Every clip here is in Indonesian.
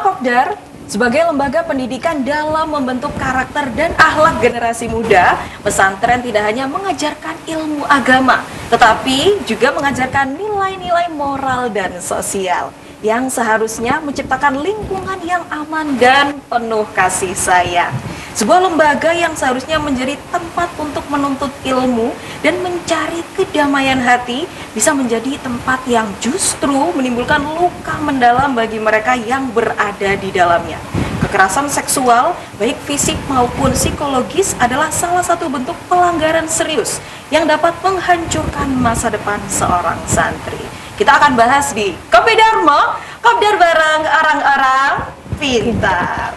Kopdar, sebagai lembaga pendidikan dalam membentuk karakter dan akhlak generasi muda, pesantren tidak hanya mengajarkan ilmu agama, tetapi juga mengajarkan nilai-nilai moral dan sosial yang seharusnya menciptakan lingkungan yang aman dan penuh kasih sayang. Sebuah lembaga yang seharusnya menjadi tempat untuk menuntut ilmu dan mencari kedamaian hati bisa menjadi tempat yang justru menimbulkan luka mendalam bagi mereka yang berada di dalamnya. Kekerasan seksual, baik fisik maupun psikologis, adalah salah satu bentuk pelanggaran serius yang dapat menghancurkan masa depan seorang santri. Kita akan bahas di Kopi Darmo, Kopdar bareng orang-orang pintar.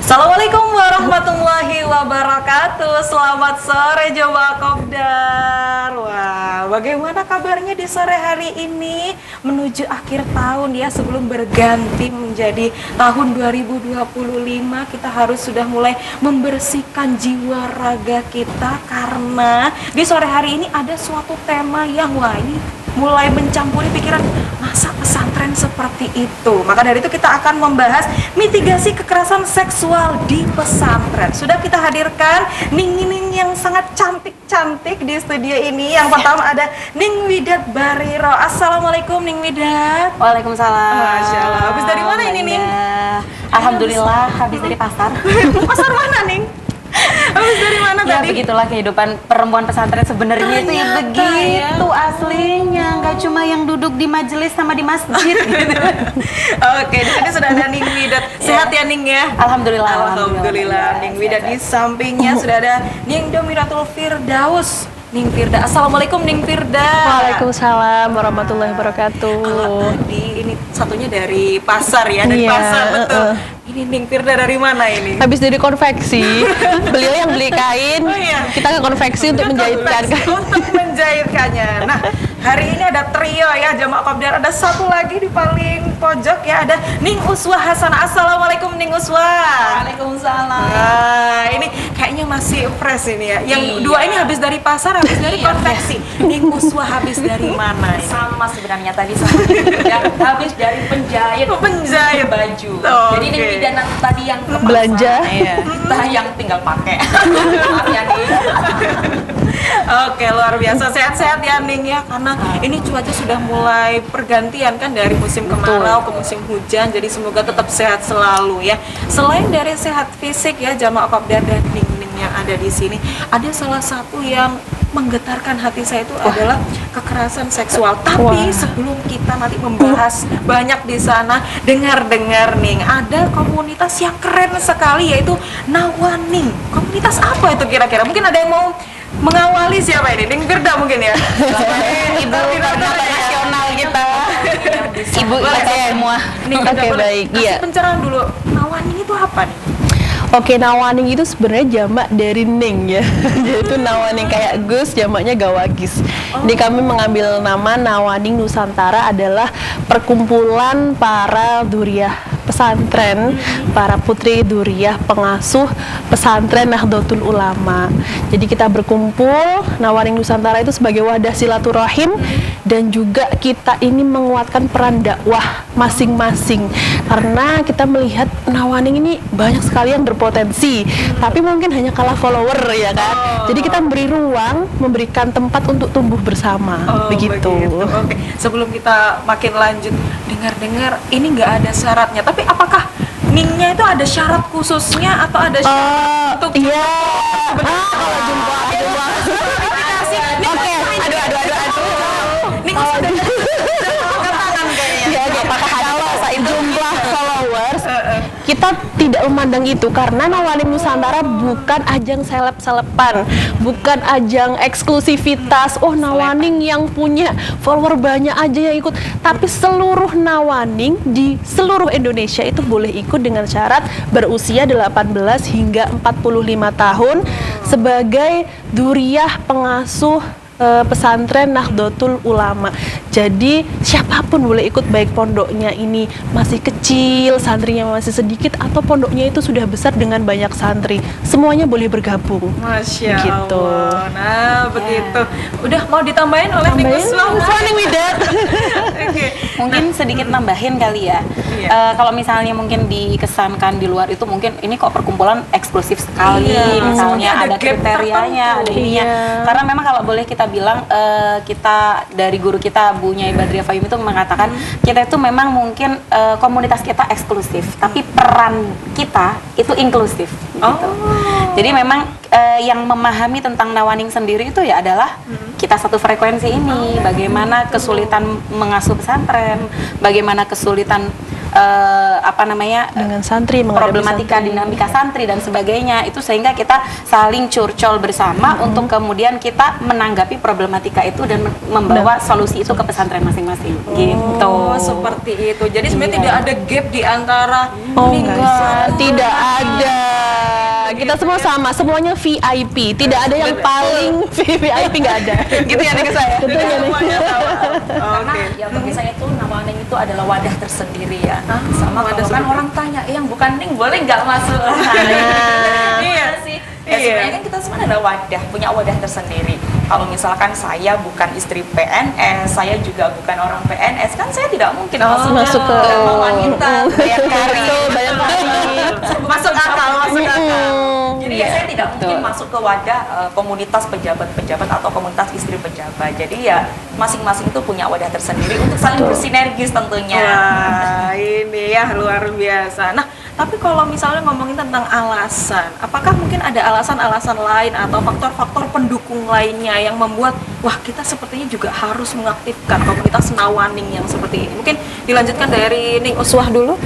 Assalamualaikum warahmatullahi wabarakatuh. Selamat sore Jemaah Kopdar. Wah, bagaimana kabarnya di sore hari ini menuju akhir tahun ya, sebelum berganti menjadi tahun 2025, kita harus sudah mulai membersihkan jiwa raga kita, karena di sore hari ini ada suatu tema yang wah ini mulai mencampuri pikiran, masa pesantren seperti itu. Maka dari itu kita akan membahas mitigasi kekerasan seksual di pesantren. Sudah kita hadirkan Ning yang sangat cantik-cantik di studio ini. Yang pertama ada Ning Widat Bariro. Assalamualaikum Ning Widat. Waalaikumsalam. Masya Allah. Habis dari mana ini Ning? Alhamdulillah habis dari pasar. Pasar mana Ning? Habis dari mana Ya tadi? begitulah kehidupan perempuan pesantren sebenarnya itu ya begitu aslinya, nggak cuma yang duduk di majelis sama di masjid gitu. Oke, di sini sudah ada Ning Widat. Sehat ya Ning ya? Alhamdulillah. Alhamdulillah. Ning Widat di sampingnya sudah ada Ning Domiratul Firdaus. Ning Firda. Assalamualaikum Ning Firda. Waalaikumsalam warahmatullahi wabarakatuh. Kalau tadi ini satunya dari pasar ya, dari Iya, pasar betul. Ini Ning Firda dari mana ini? Habis dari konveksi, beliau yang beli kain, Oh iya. kita ke konveksi untuk menjahitkan. Untuk menjahitkannya. Nah, hari ini ada trio ya Jamaah Kopdar. Ada satu lagi di paling pojok ya, ada Ning Uswah Hasanah. Assalamualaikum Ning Uswah. Waalaikumsalam. Nah, ini kayaknya masih fresh ini ya. Yang Iya. dua ini habis dari pasar, habis dari konveksi. Ning Uswah habis dari mana ini? Sama sebenarnya tadi sama yang habis dari penjahit baju. Oh, Jadi ini oke. dan tadi yang ke pasar, Belanja. ya. Kita yang tinggal pakai. Maaf ya nih. Oke, luar biasa. Sehat-sehat ya Ning ya, karena ini cuaca sudah mulai pergantian kan dari musim kemarau ke musim hujan. Jadi semoga tetap sehat selalu ya. Selain dari sehat fisik ya Jamaah Kopdar dan Ning yang ada di sini, ada salah satu yang menggetarkan hati saya itu adalah kekerasan seksual. Tapi sebelum kita nanti membahas banyak di sana, dengar-dengar Ning, ada komunitas yang keren sekali yaitu Nawaning. Komunitas apa itu kira-kira? Mungkin ada yang mau mengawali siapa ini? Ning Firda mungkin ya? Ibu koordinator nasional kita. Ibu Boleh, kita semua. Ning Firda, Oke, boleh baik, kasih iya. pencerahan dulu. Nawaning itu apa nih? Oke, Nawaning itu sebenarnya jamak dari Ning ya. Yaitu Nawaning kayak Gus, jamaknya Gawagis. Jadi kami mengambil nama Nawaning Nusantara adalah perkumpulan para duriyah pesantren, para putri duriyah pengasuh pesantren Nahdlatul Ulama. Jadi kita berkumpul, Nawaning Nusantara itu sebagai wadah silaturahim, dan juga kita ini menguatkan peran dakwah masing-masing, karena kita melihat Nawaning ini banyak sekali yang berpotensi, tapi mungkin hanya kalah follower ya kan. Jadi kita memberi ruang, memberikan tempat untuk tumbuh bersama. Begitu. Oke, sebelum kita makin lanjut, dengar-dengar ini nggak ada syaratnya. Tapi apakah Ningnya itu ada syarat khususnya atau ada syarat untuk Iya. kalau jumpa Oke, Ning sudah tangan kayaknya. Kalau jumlah followers, kita tidak memandang itu, karena Nawaning Nusantara bukan ajang seleb-selepan, bukan ajang eksklusivitas. Oh, Nawaning yang punya follower banyak aja yang ikut, tapi seluruh Nawaning di seluruh Indonesia itu boleh ikut dengan syarat berusia 18 hingga 45 tahun sebagai duriyah pengasuh pesantren Nahdlatul Ulama. Jadi siapapun boleh ikut, baik pondoknya ini masih kecil, santrinya masih sedikit, atau pondoknya itu sudah besar dengan banyak santri, semuanya boleh bergabung. Masya Begitu. Allah. Nah, begitu. Udah mau ditambahin oleh Ning Uswah? Ning Widat. Oke. Mungkin sedikit nambahin kali ya. Kalau misalnya mungkin dikesankan di luar itu mungkin ini kok perkumpulan eksklusif sekali, misalnya ada kriterianya, ada ininya. Karena memang kalau boleh kita bilang kita dari guru kita Bu Nyai Badriah Fayum itu mengatakan kita itu memang mungkin komunitas kita eksklusif, tapi peran kita itu inklusif gitu. Jadi memang yang memahami tentang Nawaning sendiri itu ya adalah kita satu frekuensi ini, bagaimana kesulitan mengasuh pesantren, bagaimana kesulitan dengan santri, problematika dinamika santri dan sebagainya, itu sehingga kita saling curcol bersama untuk kemudian kita menanggapi problematika itu dan membawa solusi itu ke pesantren masing-masing gitu. Seperti itu. Jadi sebenarnya tidak ada gap di antara tidak ada. Kita semua sama, semuanya VIP. Tidak ada yang paling VIP, nggak ada. gitu ya nih saya. Betul ya nih. Karena ya bagi saya itu Nawaning itu adalah wadah tersendiri ya. Sama kalau kan orang tanya, yang bukan Ning boleh nggak masuk? Iya sih. Ya sebenarnya kan kita semua ada wadah, punya wadah tersendiri. Kalau misalkan saya bukan istri PNS, saya juga bukan orang PNS, kan saya tidak mungkin masuk ke wanita banyak kari. Masuk akal. Jadi ya saya tidak mungkin masuk ke wadah komunitas pejabat-pejabat atau komunitas istri pejabat. Jadi ya masing-masing itu punya wadah tersendiri untuk saling bersinergis tentunya. Wah, ini ya luar biasa. Nah, tapi kalau misalnya ngomongin tentang alasan, apakah mungkin ada alasan-alasan lain atau faktor-faktor pendukung lainnya yang membuat wah kita sepertinya juga harus mengaktifkan komunitas Nawaning yang seperti ini? Mungkin dilanjutkan dari Ning Uswah dulu.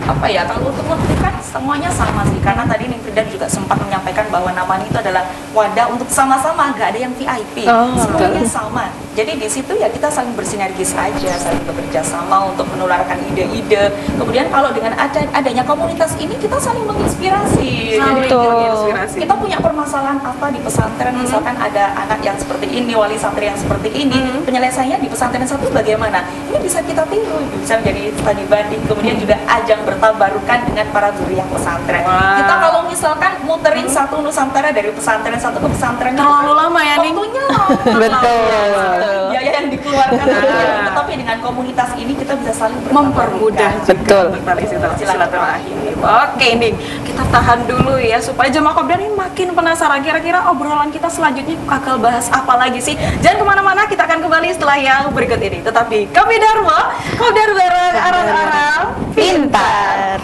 Apa ya, kalau untuk mengaktifkan semuanya sama sih, karena tadi Ning Firdan juga sempat menyampaikan bahwa Nawaning itu adalah wadah untuk sama-sama, nggak ada yang VIP, semuanya sama. Jadi di situ ya kita saling bersinergis aja, saling bekerja sama untuk menularkan ide-ide. Kemudian kalau dengan adanya komunitas ini kita saling menginspirasi. Kita punya permasalahan apa di pesantren, misalkan ada anak yang seperti ini, wali santri yang seperti ini, penyelesaiannya di pesantren satu bagaimana? Ini bisa kita tiru, bisa menjadi studi banding, kemudian juga ajang bertabarukan dengan para zuriyah pesantren. Kita kalau misalkan muterin satu Nusantara dari pesantren satu ke pesantren terlalu lama ya nih. Waktunya betul. Biaya yang dikeluarkan tetapi dengan komunitas ini kita bisa saling mempermudah silaturahim. Oke nih, kita tahan dulu ya supaya jemaah Kopdar ini makin penasaran kira-kira obrolan kita selanjutnya bakal bahas apa lagi sih. Jangan kemana-mana, kita akan kembali setelah yang berikut ini. Tetapi kami Dharma, Kopdar bareng arang-arang pintar.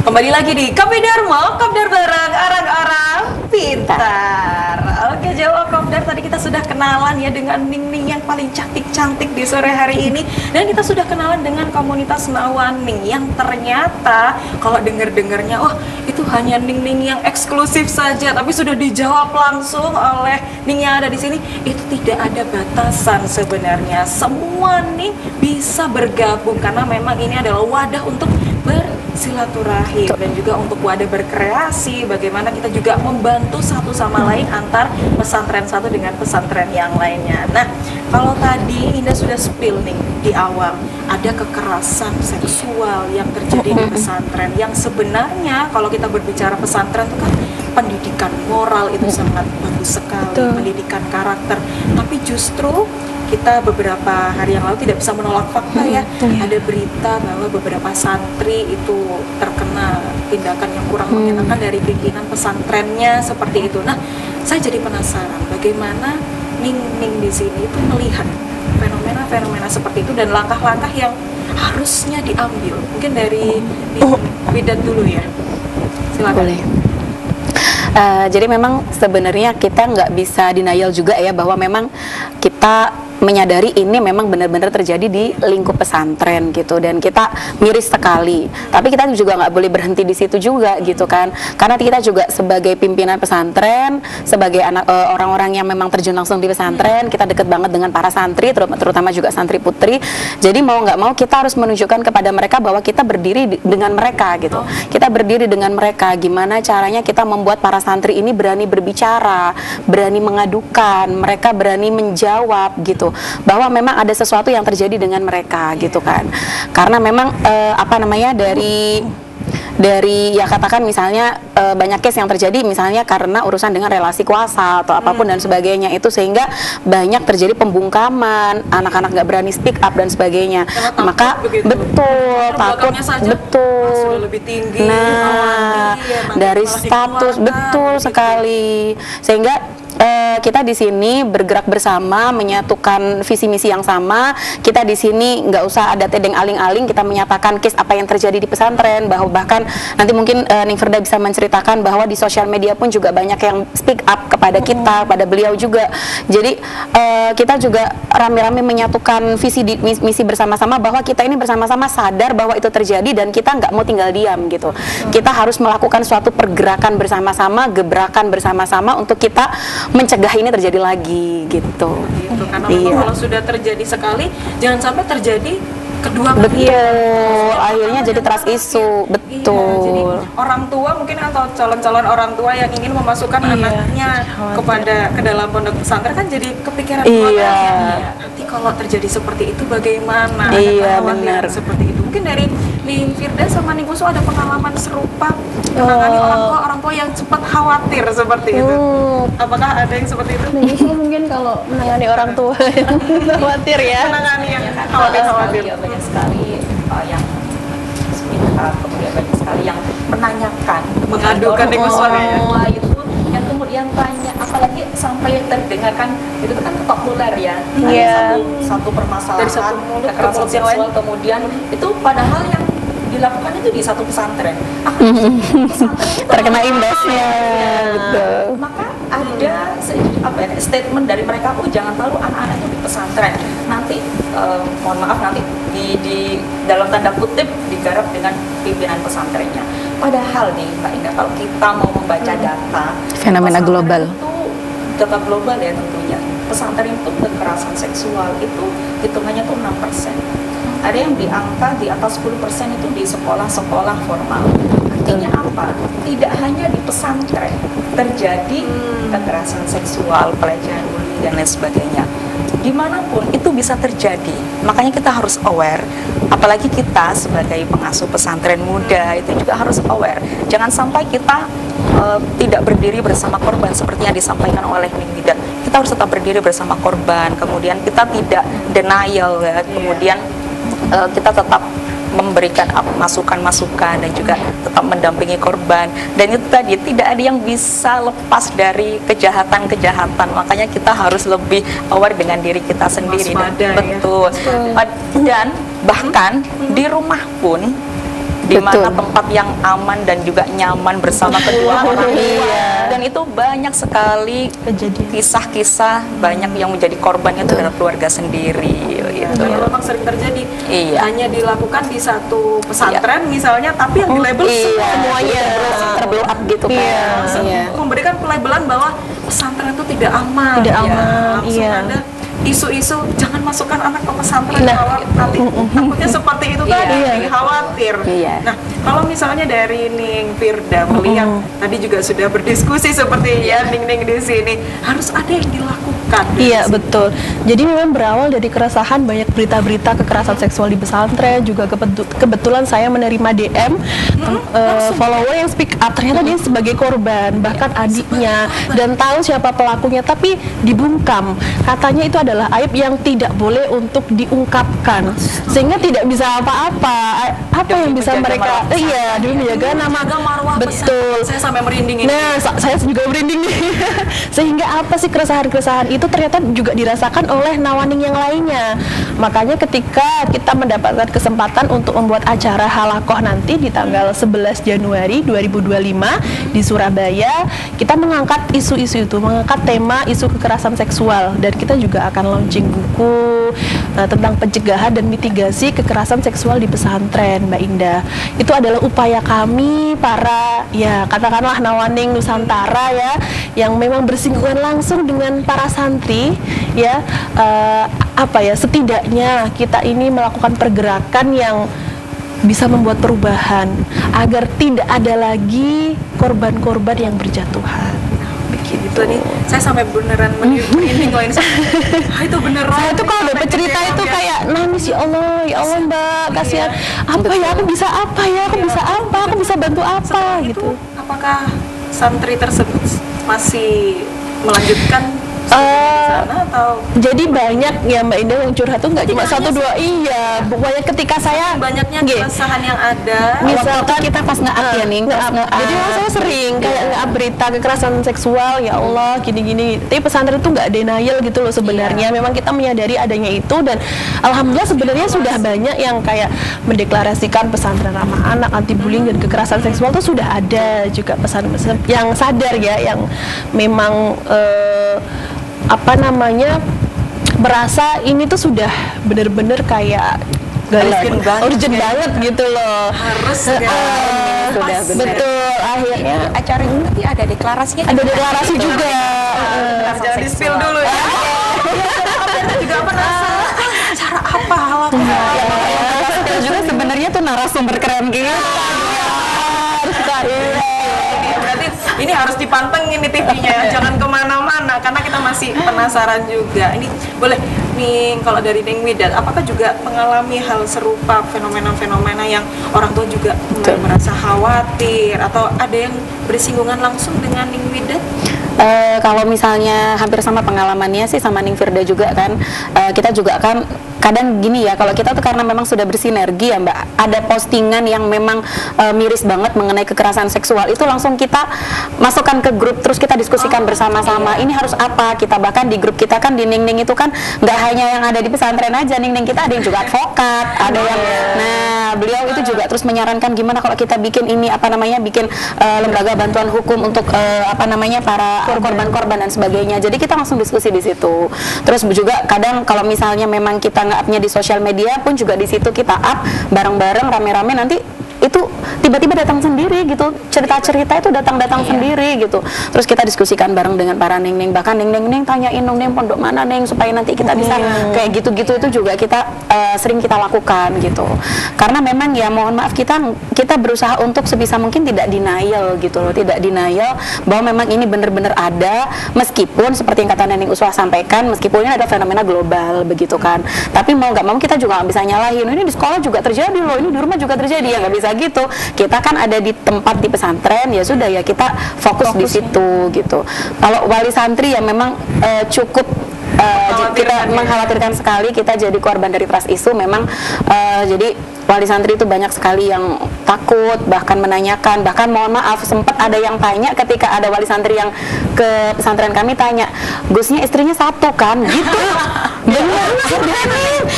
Kembali lagi di Kopi Dharma, Kopdar bareng arang-arang pintar. Oke jawab Kopdar, tadi kita sudah kenalan ya dengan Ning-Ning yang paling cantik-cantik di sore hari ini. Dan kita sudah kenalan dengan komunitas Nawaning yang ternyata kalau dengar-dengarnya oh itu hanya Ning-Ning yang eksklusif saja, tapi sudah dijawab langsung oleh Ning yang ada di sini. Itu tidak ada batasan sebenarnya. Semua Ning bisa bergabung karena memang ini adalah wadah untuk bersilaturahim dan juga untuk wadah berkreasi, bagaimana kita juga membantu satu sama lain antar pesantren satu dengan pesantren yang lainnya. Nah, kalau tadi Indah sudah spill nih di awal, ada kekerasan seksual yang terjadi di pesantren yang sebenarnya kalau kita berbicara pesantren itu kan pendidikan moral itu sangat bagus sekali, pendidikan karakter, tapi justru kita beberapa hari yang lalu tidak bisa menolak fakta ya, ada berita bahwa beberapa santri itu terkena tindakan yang kurang mengenakan dari pimpinan pesantrennya seperti itu. Nah, saya jadi penasaran bagaimana Ning di sini itu melihat fenomena-fenomena seperti itu dan langkah-langkah yang harusnya diambil. Mungkin dari Widat dulu ya, silakan. Boleh. Jadi memang sebenarnya kita nggak bisa denial juga ya bahwa memang kita menyadari ini memang benar-benar terjadi di lingkup pesantren gitu, dan kita miris sekali. Tapi kita juga nggak boleh berhenti di situ juga gitu kan, karena kita juga sebagai pimpinan pesantren, sebagai anak orang-orang yang memang terjun langsung di pesantren, kita deket banget dengan para santri, terutama juga santri putri. Jadi mau nggak mau kita harus menunjukkan kepada mereka bahwa kita berdiri dengan mereka gitu. Kita berdiri dengan mereka. Gimana caranya kita membuat para santri ini berani berbicara, berani mengadukan, mereka berani menjawab gitu, bahwa memang ada sesuatu yang terjadi dengan mereka gitu kan. Karena memang dari ya katakan misalnya banyak case yang terjadi misalnya karena urusan dengan relasi kuasa atau apapun dan sebagainya itu, sehingga banyak terjadi pembungkaman, anak-anak nggak berani speak up dan sebagainya. Maka betul takut, betul sudah lebih tinggi, nah dari status, betul sekali, sehingga kita di sini bergerak bersama, menyatukan visi misi yang sama. Kita di sini nggak usah ada tedeng aling-aling, kita menyatakan case apa yang terjadi di pesantren, bahwa bahkan nanti mungkin Ning Firda bisa menceritakan bahwa di sosial media pun juga banyak yang speak up kepada kita, pada beliau juga. Jadi kita juga rame-rame menyatukan visi misi bersama-sama, bahwa kita ini bersama-sama sadar bahwa itu terjadi dan kita nggak mau tinggal diam gitu. Kita harus melakukan suatu pergerakan bersama-sama, gebrakan bersama-sama untuk kita mencegah ini terjadi lagi gitu. Karena memang kalau sudah terjadi sekali, jangan sampai terjadi kedua kali. Betul. Akhirnya jadi trust issue. Betul. Jadi orang tua mungkin atau calon-calon orang tua yang ingin memasukkan anaknya ke dalam pondok pesantren kan jadi kepikiran nanti kalau terjadi seperti itu bagaimana? Benar. Seperti itu. Mungkin dari Ning Firda sama Ning Usu ada pengalaman serupa menangani orang tua yang cepat khawatir seperti itu. Apakah ada yang seperti itu? Ning Usu mungkin kalau menangani orang tua yang khawatir ya. Menangani yang khawatir. Banyak sekali yang kemudian banyak sekali yang menanyakan, mengadukan di orang itu yang kemudian tanya, apalagi sampai terdengarkan itu kan populer ya, satu permasalahan dari satu mulut ke kekerasan mulut yang seksual, lain. kemudian itu padahal yang dilakukan itu di satu pesantren. Terkena imbasnya, betul. Maka ada statement dari mereka, jangan taruh anak-anak itu di pesantren. Nanti mohon maaf nanti di dalam tanda kutip digarap dengan pimpinan pesantrennya. Padahal nih Mbak Indah, kalau kita mau membaca data fenomena global itu data global ya tentunya. Pesantren itu kekerasan seksual itu hitungannya tuh 6%. Ada yang di angka di atas 10% itu di sekolah-sekolah formal. Artinya apa? Tidak hanya di pesantren terjadi kekerasan seksual, pelecehan, bullying dan lain sebagainya. Dimanapun itu bisa terjadi. Makanya kita harus aware. Apalagi kita sebagai pengasuh pesantren muda itu juga harus aware. Jangan sampai kita tidak berdiri bersama korban seperti yang disampaikan oleh Ning Firda. Kita harus tetap berdiri bersama korban. Kemudian kita tidak denial ya. Kemudian kita tetap memberikan masukan-masukan dan juga tetap mendampingi korban. Dan itu tadi tidak ada yang bisa lepas dari kejahatan-kejahatan. Makanya kita harus lebih aware dengan diri kita sendiri. Betul. Dan bahkan di rumah pun, di mana tempat yang aman dan juga nyaman bersama kedua orang tua. Dan itu banyak sekali kisah-kisah banyak yang menjadi korbannya itu adalah keluarga sendiri. Gitu. Memang sering terjadi. Hanya dilakukan di satu pesantren misalnya, tapi yang dilabel semuanya terblow up gitu kan. Memberikan pelabelan bahwa pesantren itu tidak aman. Langsung ada isu-isu jangan masukkan anak ke pesantren kalau nanti takutnya seperti itu tadi, khawatir. Nah, kalau misalnya dari Ning Firda melihat tadi juga sudah berdiskusi seperti Ning di sini, harus ada yang dilakukan. Iya, betul. Jadi memang berawal dari keresahan banyak berita-berita kekerasan seksual di pesantren, juga kebetulan saya menerima DM follower yang speak up, ternyata dia sebagai korban, bahkan adiknya, dan tahu siapa pelakunya, tapi dibungkam. Katanya itu adalah aib yang tidak boleh untuk diungkapkan, sehingga tidak bisa apa-apa. Apa yang bisa mereka demi menjaga nama, betul. Saya sampai merinding ini. Nah, saya juga merinding nih. Sehingga apa sih keresahan-keresahan itu ternyata juga dirasakan oleh nawaning yang lainnya. Makanya ketika kita mendapatkan kesempatan untuk membuat acara halakoh nanti di tanggal 11 Januari 2025 di Surabaya, kita mengangkat isu-isu itu, mengangkat tema isu kekerasan seksual, dan kita juga akan launching buku tentang pencegahan dan mitigasi kekerasan seksual di pesantren, Mbak Indah. Itu adalah upaya kami para katakanlah nawaning Nusantara yang memang bersinggungan langsung dengan para santri setidaknya kita ini melakukan pergerakan yang bisa membuat perubahan agar tidak ada lagi korban-korban yang berjatuhan. itu nih saya sampai beneran merinding loh ini. Itu beneran. Saya tuh kalau dapat cerita itu kayak nangis, ya Allah Mbak, kasihan. Apa ya, aku bisa apa ya, aku bisa apa, aku bisa bantu apa Setelah gitu. itu, apakah santri tersebut masih melanjutkan di sana atau Jadi banyak ya Mbak Indah yang curhat tuh nggak cuma satu dua, iya. Pokoknya ketika saya banyaknya Nggih. keresahan yang ada? Misalkan kita pas nge-up ya nih, pas nge-up. Jadi saya sering kayak nge-up berita kekerasan seksual, ya Allah gini-gini. Tapi pesantren itu nggak denial gitu loh sebenarnya. Memang kita menyadari adanya itu, dan alhamdulillah sebenarnya sudah banyak yang kayak mendeklarasikan pesantren ramah anak, anti bullying dan kekerasan seksual tuh sudah ada juga pesan-pesan yang sadar ya, yang memang apa namanya, merasa ini tuh sudah bener-bener kayak urgent banget gitu loh. Harus segera sudah benar. Betul, akhirnya Acara ini nanti ada deklarasinya. ada deklarasi juga. jangan di spill dulu ya. Kita juga penasaran cara apa halaknya. Kita juga sebenarnya tuh narasumber keren gitu. Berarti ini harus dipantengin nih TV-nya, jangan kemana-mana karena kita masih penasaran juga. Ini boleh nih, kalau dari Ning Widat, apakah juga mengalami hal serupa, fenomena-fenomena yang orang tua juga mulai merasa khawatir atau ada yang bersinggungan langsung dengan Ning Widat? Kalau misalnya hampir sama pengalamannya sih sama Ning Firda juga kan, kita juga kan kadang gini ya, kalau kita tuh karena memang sudah bersinergi ya Mbak, ada postingan yang memang miris banget mengenai kekerasan seksual, itu langsung kita masukkan ke grup, terus kita diskusikan bersama-sama, ini harus apa. Kita bahkan di grup kita kan di Ning Ning itu kan nggak hanya yang ada di pesantren aja, Ning Ning kita ada yang juga advokat, ada yang, nah beliau itu juga terus menyarankan gimana kalau kita bikin ini apa namanya, bikin lembaga bantuan hukum untuk apa namanya para korban-korban dan sebagainya. Jadi kita langsung diskusi di situ. Terus juga kadang kalau misalnya memang kita nge-upnya di sosial media pun juga di situ kita up bareng-bareng rame-rame, nanti itu tiba-tiba datang sendiri gitu, cerita-cerita itu datang sendiri gitu. Terus kita diskusikan bareng dengan para Ning Ning, bahkan Ning tanyain Ning pondok mana Ning supaya nanti kita bisa kayak gitu-gitu, itu juga kita sering kita lakukan gitu. Karena memang ya mohon maaf kita berusaha untuk sebisa mungkin tidak denial gitu loh, tidak denial bahwa memang ini benar-benar ada, meskipun seperti yang kata Nening Uswah sampaikan, meskipun ini ada fenomena global begitu kan. Tapi mau nggak mau kita juga nggak bisa nyalahin, ini di sekolah juga terjadi loh, ini di rumah juga terjadi, ya nggak bisa gitu. Kita kan ada di tempat di pesantren, ya sudah ya kita fokus di situ gitu. Kalau wali santri ya memang cukup kita mengkhawatirkan sekali, kita jadi korban dari trust issue memang. Jadi wali santri itu banyak sekali yang takut, bahkan menanyakan, bahkan mohon maaf sempat ada yang tanya ketika ada wali santri yang ke pesantren kami tanya, Gusnya istrinya satu kan gitu. Benar,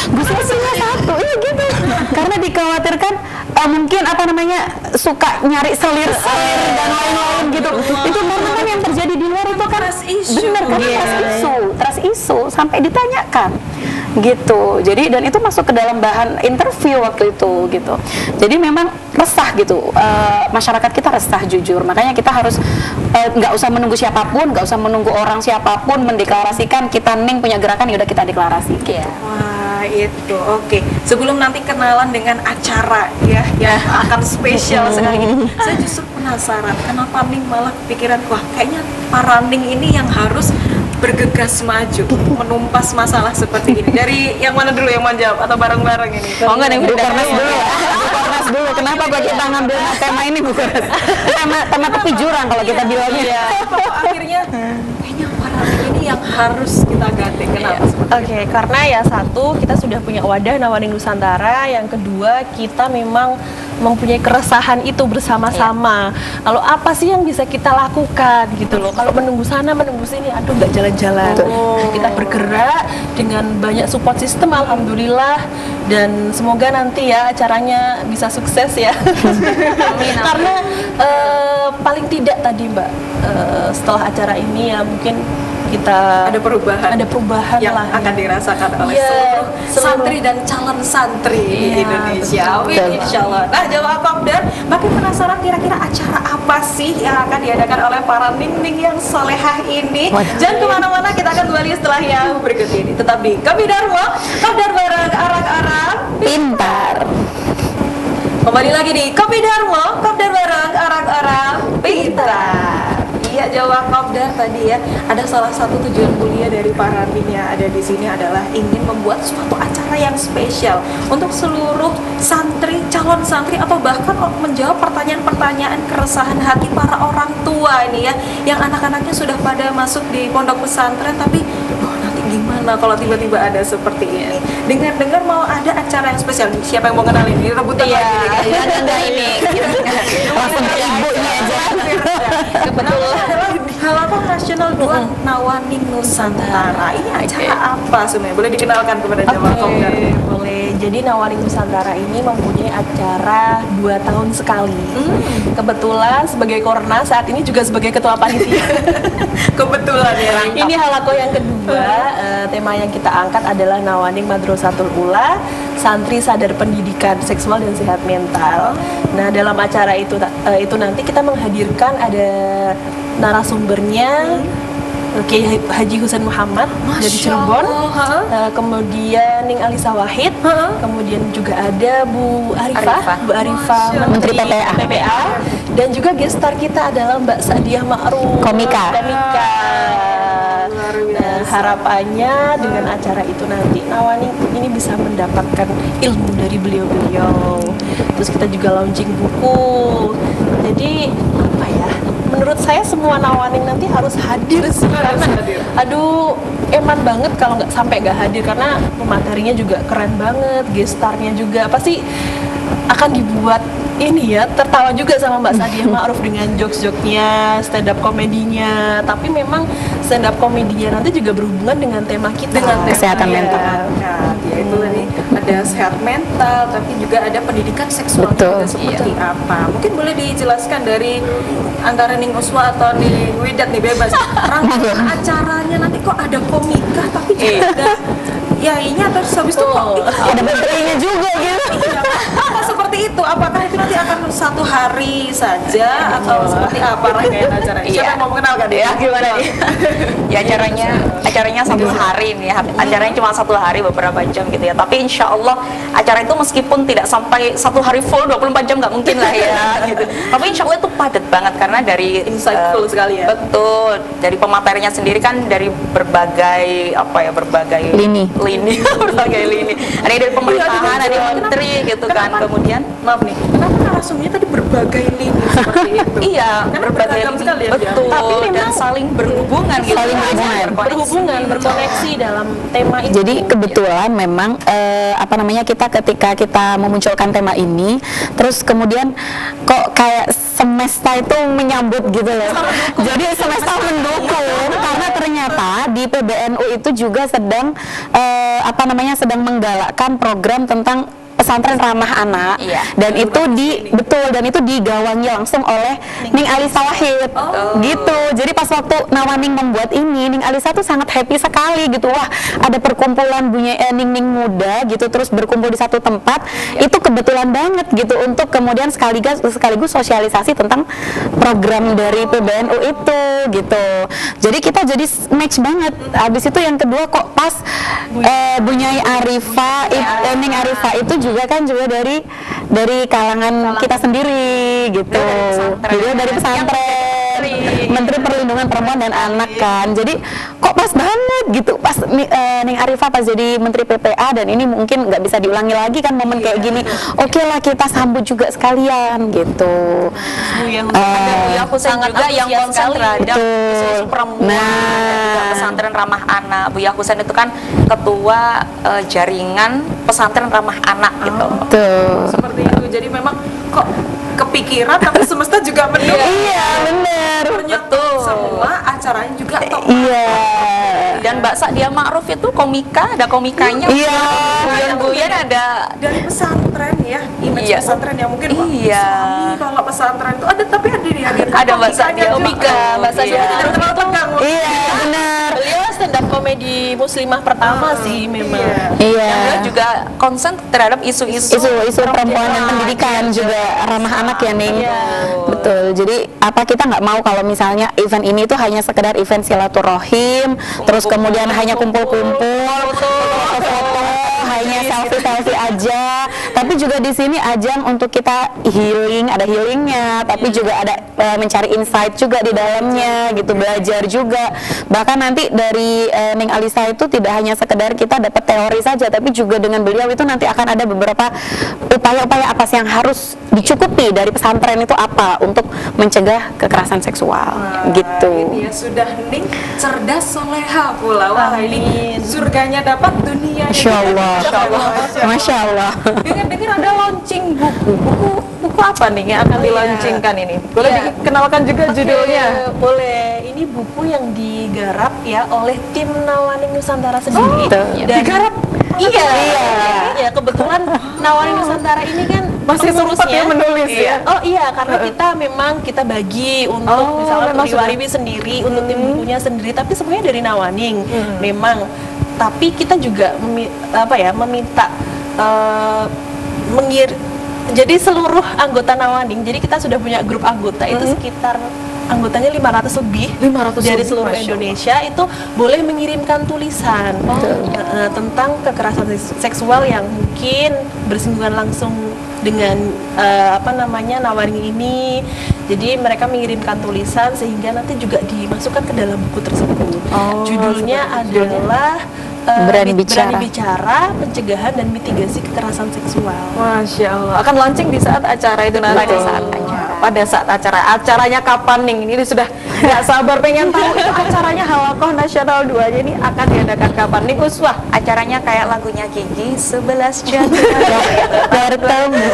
Gusnya istrinya satu, iya gitu. Karena dikhawatirkan mungkin apa namanya suka nyari selir dan lain-lain gitu. Itu karena kan yang terjadi di luar itu kan benar kan, trust issue sampai ditanyakan gitu. Jadi dan itu masuk ke dalam bahan interview waktu itu gitu. Jadi memang resah gitu, masyarakat kita resah jujur. Makanya kita harus nggak usah menunggu siapapun, nggak usah menunggu orang siapapun mendeklarasikan, kita Ning punya gerakan, ya udah kita deklarasi gitu. Wah itu oke. Sebelum nanti kenalan dengan acara ya yang akan spesial sekali ini, saya justru penasaran kenapa Ning malah kepikiran, wah kayaknya para Ning ini yang harus bergegas maju menumpas masalah seperti ini. Dari yang mana dulu yang mau jawab atau bareng-bareng ini? Oh enggak, Bu Kornas dulu. Bu Kornas dulu. Kenapa kok kita ngambil tema ini, Bu Kornas? Tema tepi jurang kalau kita bilangnya. Akhirnya kayaknya para ini yang harus kita gandeng. Kenapa? Oke, karena ya satu, kita sudah punya wadah Nawaning Nusantara. Yang kedua, kita memang mempunyai keresahan itu bersama-sama. Lalu apa sih yang bisa kita lakukan gitu loh? Kalau menunggu sana, menunggu sini, aduh nggak jalan-jalan. Kita bergerak dengan banyak support system, alhamdulillah. Dan semoga nanti ya acaranya bisa sukses ya. Karena paling tidak tadi Mbak, setelah acara ini ya mungkin kita ada perubahan yang lah akan dirasakan oleh seluruh santri dan calon santri di Indonesia. Insya Allah. Nah, jawab Kopdar, makin penasaran kira-kira acara apa sih yang akan diadakan oleh para Ning Ning yang solehah ini? Jangan kemana-mana, kita akan kembali setelah yang berikut ini. Tetap di Kopi Darmo, Kopdar bareng arak-arak Pintar. Kembali lagi di Kopi Darmo, Kopdar bareng arak-arak Pintar. Iya Kak Jawa Kopdar tadi ya, ada salah satu tujuan kuliah dari para Ning yang ada di sini adalah ingin membuat suatu acara yang spesial untuk seluruh santri, calon santri, atau bahkan menjawab pertanyaan-pertanyaan keresahan hati para orang tua ini ya, yang anak-anaknya sudah pada masuk di pondok pesantren tapi nanti gimana kalau tiba-tiba ada seperti ini. Dengar-dengar mau ada acara yang spesial. Siapa yang mau kenalin? Ini rebutan lagi nih. Ada ini. Langsung ke ibunya aja. Kebetulan adalah Halaman Nasional 2 Nawaning Nusantara. Ini acara apa sebenarnya? Boleh dikenalkan kepada Jawa Kopdar? Boleh. Jadi Nawaning Nusantara ini mempunyai acara 2 tahun sekali. Kebetulan sebagai Korna saat ini juga sebagai ketua panitia. Kebetulan ya. Ini halako yang kedua. Tema yang kita angkat adalah Nawaning Madrasatul Ula, santri sadar pendidikan seksual dan sehat mental. Nah, dalam acara itu nanti kita menghadirkan ada narasumbernya Kiai Haji Husain Muhammad dari Cirebon, kemudian Ning Alisa Wahid, kemudian juga ada Bu Arifah Menteri PPA, dan juga gestar kita adalah Mbak Sadiah Ma'ruf, komika. Nah, harapannya dengan acara itu nanti Nawaning ini bisa mendapatkan ilmu dari beliau-beliau. Terus kita juga launching buku. Jadi apa ya? Menurut saya semua Nawaning nanti harus hadir sih, karena aduh eman banget kalau nggak hadir, karena pematerinya juga keren banget, gestarnya juga pasti akan dibuat ini ya, tertawa juga sama Mbak Sadiah Ma'ruf dengan jokes-joknya, stand up komedinya. Tapi memang stand up komedinya nanti juga berhubungan dengan tema kita, dengan kesehatan mental. Ya itu tadi ada sehat mental, tapi juga ada pendidikan seksual. Betul. Seperti apa? Mungkin boleh dijelaskan dari antara Ning Uswa atau Ning Widat nih, bebas. Rangkaian acaranya nanti kok ada komika tapi juga ada yainya, terus habis itu kok Ada menterinya juga gitu. apa seperti itu? Apakah itu nanti akan 1 hari saja atau seperti apa rangkaian acaranya? Siapa yang mau mengenalkan ya? Gimana nih? Ya acaranya 1 hari nih. Acaranya cuma 1 hari beberapa jam gitu ya. Tapi insya Allah acara itu meskipun tidak sampai 1 hari full 24 jam nggak mungkin lah ya. Gitu. Tapi insya Allah itu padat banget karena dari Insightful sekali ya. Betul. Dari pematerinya sendiri kan dari berbagai berbagai lini. Ada dari pemerintahan, ada menteri gitu kan. Kemudian Maaf nih, kenapa narasumbernya tadi berbagai lini seperti itu? iya, Karena berbagai beragam lini. sekali ya, Betul. Tapi memang Dan saling berhubungan gitu. berhubungan, berkoneksi dalam tema itu. Jadi kebetulan memang kita ketika kita memunculkan tema ini, terus kemudian kok kayak semesta itu menyambut gitu loh. Jadi semesta mendukung karena ternyata di PBNU itu juga sedang sedang menggalakkan program tentang pesantren ramah anak, dan itu digawangi langsung oleh Ning Alisa Wahid, gitu. Jadi pas waktu Nawaning membuat ini, Ning Alisa tuh sangat happy sekali gitu. Wah, ada perkumpulan Ning muda gitu, terus berkumpul di satu tempat, itu kebetulan banget gitu untuk kemudian sekaligus sosialisasi tentang program dari PBNU itu gitu. Jadi kita jadi match banget. Habis itu yang kedua kok pas Bunyai Arifah, Ning Arifah itu juga dari kalangan kita sendiri gitu. Beliau dari pesantren, Menteri Perlindungan Perempuan dan Anak kan. Jadi kok pas banget gitu pas Ning Arifah pas jadi Menteri PPA, dan ini mungkin nggak bisa diulangi lagi kan momen kayak gini. Oke lah, kita sambut juga sekalian gitu. Buya Husain juga yang konsen terhadap isu perempuan, dan juga pesantren ramah anak. Buya Husain itu kan ketua jaringan pesantren ramah anak gitu. Tuh. Seperti itu. Jadi memang kok kepikiran tapi semesta juga mendukung. Iya, bener. Ternyata semua acaranya juga top. Iya. Dan Mbak Sadiah Ma'ruf itu komika, ada komikanya. Iya. Guyon-guyon ada. Dari pesantren ya, image Iya. pesantren yang mungkin Iya. suami kalau pesantren itu ada, tapi ada dihadirkan Ada Mbak Sadiah komika. Mbak Sadiah Iya. tidak terlalu tegang. Iya, benar. Beliau stand up komedi muslimah pertama sih memang. Iya. Yang beliau juga konsen terhadap isu-isu Perempuan dan pendidikan juga ramah anak ya, Ning. Iya. Betul. Jadi kita nggak mau kalau misalnya event ini tuh hanya sekedar event silaturahim, terus kemudian hanya kumpul-kumpul, foto-foto, hanya selfie aja. Tapi juga di sini ajang untuk kita healing, ada healingnya, tapi juga ada mencari insight juga di dalamnya gitu, belajar juga. Bahkan nanti dari Ning Alisa itu tidak hanya sekedar kita dapat teori saja, tapi juga dengan beliau itu nanti akan ada beberapa upaya-upaya apa sih yang harus dicukupi dari pesantren itu apa untuk mencegah kekerasan seksual gitu. Ini ya sudah Ning cerdas soleha pula. Wah, ini surganya dapat, dunia. Masya Allah. Masya Allah. Dengar-dengar ada launching buku apa nih yang akan dilaunchingkan ini? Boleh dikenalkan juga judulnya? Boleh. Ini buku yang digarap ya oleh tim Nawaning Nusantara sendiri. Digarap? Iya, kebetulan Nawaning Nusantara ini kan masih sempat ya menulis ya? Oh iya, karena kita bagi untuk misalnya untuk Riwaribi sendiri, untuk tim bukunya sendiri, tapi sebenarnya dari Nawaning memang. Tapi kita juga meminta jadi seluruh anggota Nawaning. Jadi kita sudah punya grup anggota itu sekitar anggotanya 500 lebih dari seluruh Indonesia itu boleh mengirimkan tulisan tentang kekerasan seksual yang mungkin bersinggungan langsung dengan Nawaning ini. Jadi mereka mengirimkan tulisan sehingga nanti juga dimasukkan ke dalam buku tersebut. Judulnya adalah Berani bicara, pencegahan dan mitigasi kekerasan seksual. Masya Allah. Akan launching di saat acara itu nanti. Pada saat acaranya kapan nih? Ini sudah nggak sabar pengen tahu itu acaranya Halakoh Nasional 2 ini akan diadakan kapan nih Uswah? Acaranya kayak lagunya Gigi 11 Januari bertemu.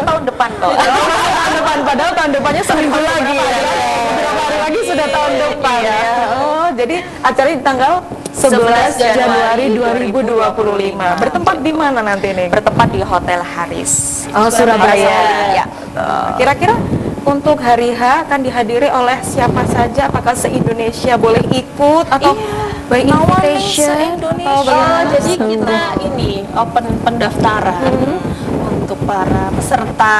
Tahun depan kok. Tahun depan, padahal tahun depannya seminggu lagi ya. Beberapa hari lagi sudah tahun depan ya. Oh, jadi acaranya di tanggal 11 Januari 2025. Bertempat di mana nanti nih? Bertempat di Hotel Haris. Oh, Surabaya. Ya. Kira-kira untuk hari H akan dihadiri oleh siapa saja? Apakah se-Indonesia boleh ikut atau by invitation? Jadi kita ini open pendaftaran untuk para peserta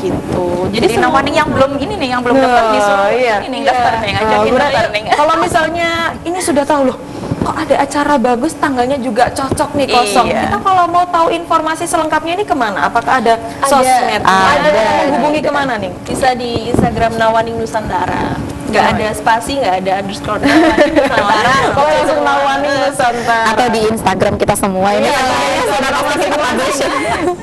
gitu. Jadi Nawaning yang belum daftar disuruh ini daftar nih, ngajakin daftar nih. Kalau misalnya ini sudah tahu loh, kok ada acara bagus, tanggalnya juga cocok nih kosong. Kita kalau mau tahu informasi selengkapnya ini kemana? Apakah ada sosmed? Ada. Menghubungi kemana nih? Bisa di Instagram Nawaning Nusantara. Nggak ada spasi, nggak ada underscore Nawaning Nusantara. Kalau langsung Nawaning Nusantara. Atau di Instagram kita semua ini.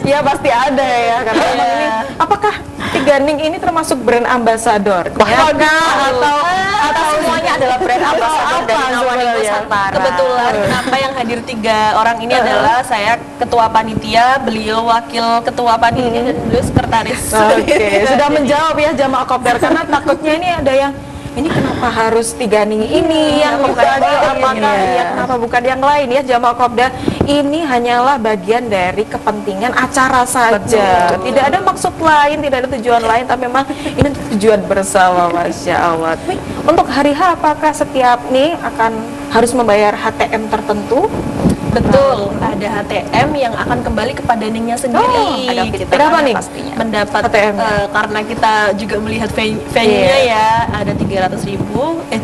Iya pasti ada ya, karena memang ini. Apakah Tiga Ning ini termasuk brand ambassador? Atau semuanya adalah brand ambassador dari Nawaning Nusantara. Kebetulan kenapa yang hadir 3 orang ini adalah saya ketua panitia, beliau wakil ketua panitia dan beliau sekretaris. Oke, sudah menjawab ya jamaah kopdar, karena takutnya ini ada yang ini kenapa harus Tiga Ning ini yang bukan kenapa bukan yang lain ya jamaah kopdar. Ini hanyalah bagian dari kepentingan acara saja. Tidak ada maksud lain, tidak ada tujuan lain, tapi memang ini tujuan bersama. Masya Allah. Untuk hari H apakah setiap nih akan harus membayar HTM tertentu? Betul, ada HTM yang akan kembali kepada Ningnya sendiri. Ada berapa nih? Pastinya. Mendapat HTM. Karena kita juga melihat venue-nya ya, ada 350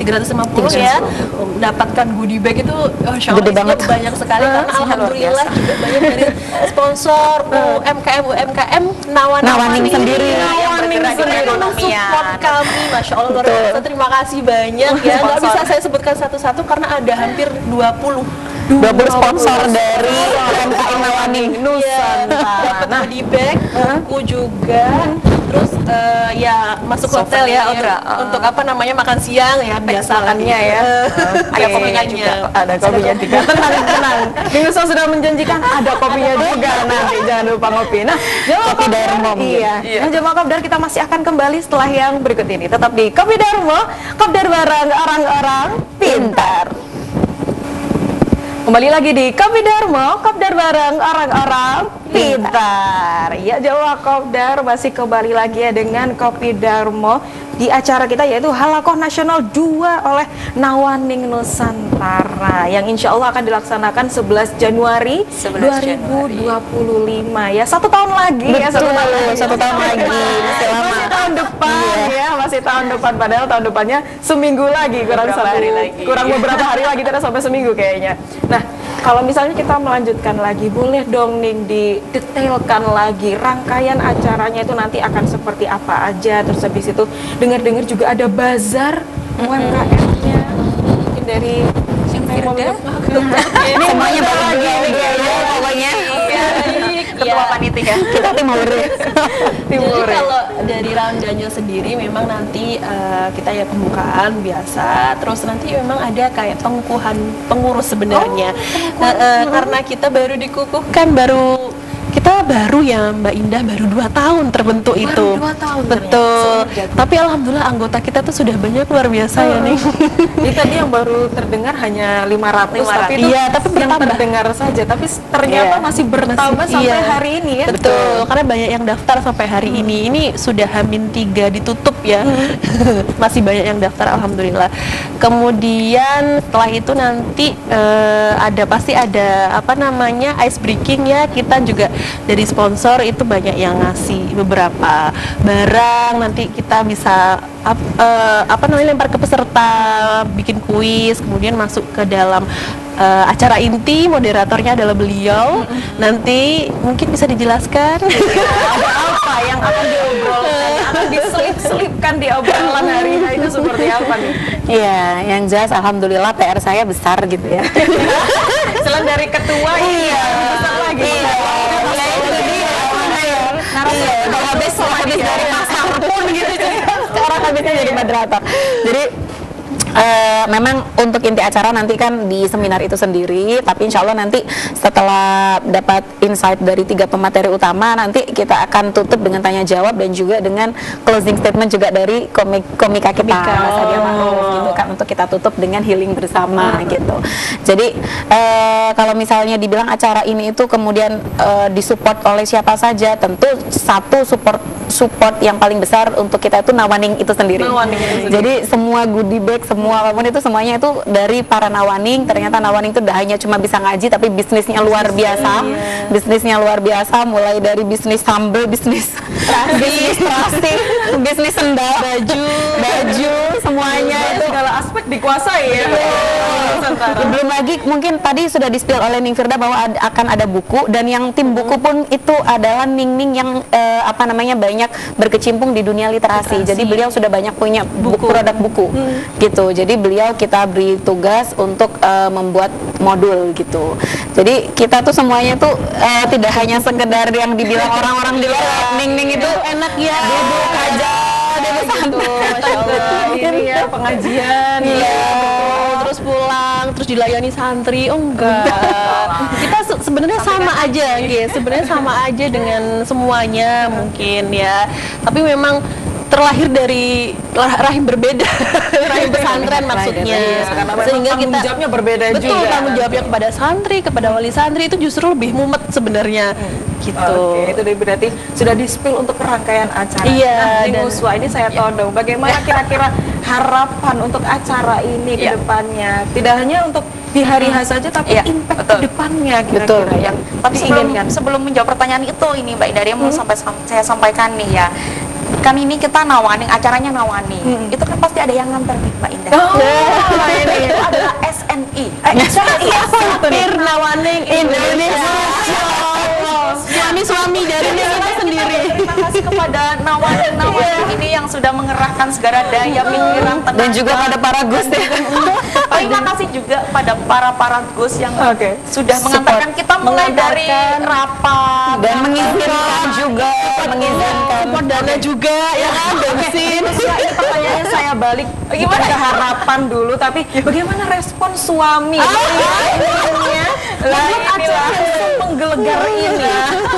ya. Mendapatkan goodie bag itu Gede banget. banyak sekali karena alhamdulillah juga banyak dari sponsor UMKM Nawaning sendiri. Nawaning sendiri Support kami, Masya Allah luar biasa. Terima kasih banyak ya. Nggak bisa saya sebutkan satu-satu karena ada hampir 20 sponsor dari UMKM Nawaning Nusantara. Dapat goodie bag, buku juga, terus ya masuk hotel ya untuk makan siang ya biasakannya ya. Ada kopinya juga. Ada kopinya juga. Tenang. Minusa sudah menjanjikan ada kopinya juga nanti. Jangan lupa ngopi. Nah, Kopi Darmo. Iya. Nah, jemaah Kopdar kita masih akan kembali setelah yang berikut ini. Tetap di Kopi Darmo, Kopdar bareng orang-orang pintar. Kembali lagi di Kopi Darmo, Kopdar bareng orang-orang pintar. Ya, Jawa Kopdar masih kembali lagi ya dengan Kopi Darmo di acara kita yaitu Halakoh Nasional 2 oleh Nawaning Nusantara yang insya Allah akan dilaksanakan 11 Januari 2025 ya. 1 tahun lagi. Betul, ya, 1 tahun lagi. 1 tahun lagi. Masih tahun depan ya, masih tahun depan, padahal tahun depannya seminggu lagi, kurang beberapa hari lagi, tidak sampai seminggu kayaknya. Nah, Kalau misalnya kita melanjutkan lagi, boleh dong Ning didetailkan lagi rangkaian acaranya itu nanti akan seperti apa aja. Terus habis itu dengar-dengar juga ada bazar UMKM-nya. Mungkin dari siapa yang mau Ini semuanya lagi nih kayaknya pokoknya. Ketua panitia. Kita timur. Jadi kalau dari Raundanya sendiri memang nanti kita ya pembukaan biasa, terus nanti memang ada kayak pengukuhan pengurus sebenarnya. Karena kita baru dikukuhkan, kita baru ya Mbak Indah, baru 2 tahun terbentuk itu. 2 tahun Betul. Tapi alhamdulillah anggota kita tuh sudah banyak, luar biasa ya nih. Ini tadi yang baru terdengar hanya 500, tapi itu Iya, tapi yang bertambah. terdengar saja, tapi ternyata Iya. masih bertambah Masih, sampai iya. hari ini ya. Betul, karena banyak yang daftar sampai hari ini. Ini sudah H-3 ditutup ya. Masih banyak yang daftar, alhamdulillah. Kemudian setelah itu nanti pasti ada apa namanya ice breaking ya. Kita juga dari sponsor itu banyak yang ngasih beberapa barang. Nanti kita bisa lempar ke peserta, bikin kuis, kemudian masuk ke dalam acara inti. Moderatornya adalah beliau. Nanti mungkin bisa dijelaskan. Ada apa yang akan diobrolkan, akan diselip-selipkan di obrolan hari ini itu seperti apa nih? Iya, yang jelas alhamdulillah PR saya besar gitu ya. Selain dari ketua ini besar lagi. Habis dari pasar pun gitu, sekarang habisnya jadi moderator. Jadi memang untuk inti acara nanti kan di seminar itu sendiri, tapi insya Allah nanti setelah dapat insight dari 3 pemateri utama, nanti kita akan tutup dengan tanya jawab dan juga dengan closing statement juga dari komika kita, Mas Adia Ma'ruf gitu kan, untuk kita tutup dengan healing bersama gitu. Jadi kalau misalnya dibilang acara ini itu kemudian disupport oleh siapa saja, tentu satu support yang paling besar untuk kita itu Nawaning itu sendiri. Jadi semua goodie bag, semua apapun itu semuanya itu dari para Nawaning. Ternyata Nawaning itu tidak hanya cuma bisa ngaji, tapi bisnisnya luar biasa. Bisnisnya luar biasa, mulai dari bisnis sambal, bisnis terasi, bisnis sendal, baju, semuanya itu Segala aspek dikuasai ya. belum lagi mungkin tadi sudah di-spill oleh Ning Firda bahwa akan ada buku, dan yang tim buku pun itu adalah Ning yang banyak berkecimpung di dunia literasi. Jadi beliau sudah banyak punya produk buku gitu. Jadi beliau kita beri tugas untuk membuat modul gitu. Jadi kita tuh semuanya tuh tidak hanya sekedar yang dibilang orang-orang di luar, Ning itu enak ya, duduk aja, duduk santai. Masya Allah. Ini ya pengajian. Terus pulang, terus dilayani santri. Oh enggak. Kita sebenarnya sama aja, guys. Sebenarnya sama aja dengan semuanya mungkin ya. Tapi memang terlahir dari rahim berbeda, rahim pesantren maksudnya. Karena Sehingga tanggung kita jawabnya berbeda betul, juga. tanggung jawabnya kepada santri, kepada wali santri itu justru lebih mumet sebenarnya. Gitu. Oke, itu berarti sudah di-spill untuk rangkaian acara. Iya, Ning dan- Uswa, ini saya tahu dong bagaimana kira-kira harapan untuk acara ini ke depannya. Tidak hanya untuk di hari H saja, tapi Iya, impact betul. ke depannya Betul. kira-kira yang Tapi diinginkan. sebelum menjawab pertanyaan itu, ini Mbak Ida, mau saya sampaikan nih ya. Kan ini kita Nawaning, acaranya Nawaning. Itu kan pasti ada yang nganter nih Mbak Indah. Ini itu adalah SNI. Sapir Nawaning Indonesia. Suami dari kita sendiri. Terima kasih kepada Nawaning ini yang sudah mengerahkan segala daya pikiran, tenaga. Dan juga pada para Gus ya. Terima kasih juga pada para Gus yang Oke. sudah mengantarkan kita mulai dari rapat Dan mengizinkan juga, mengizinkan Support dana juga ya kan, bensin. Ini pertanyaannya saya balik gimana ke harapan dulu, tapi bagaimana respon suami? Akhirnya acara yang menggelegar ini,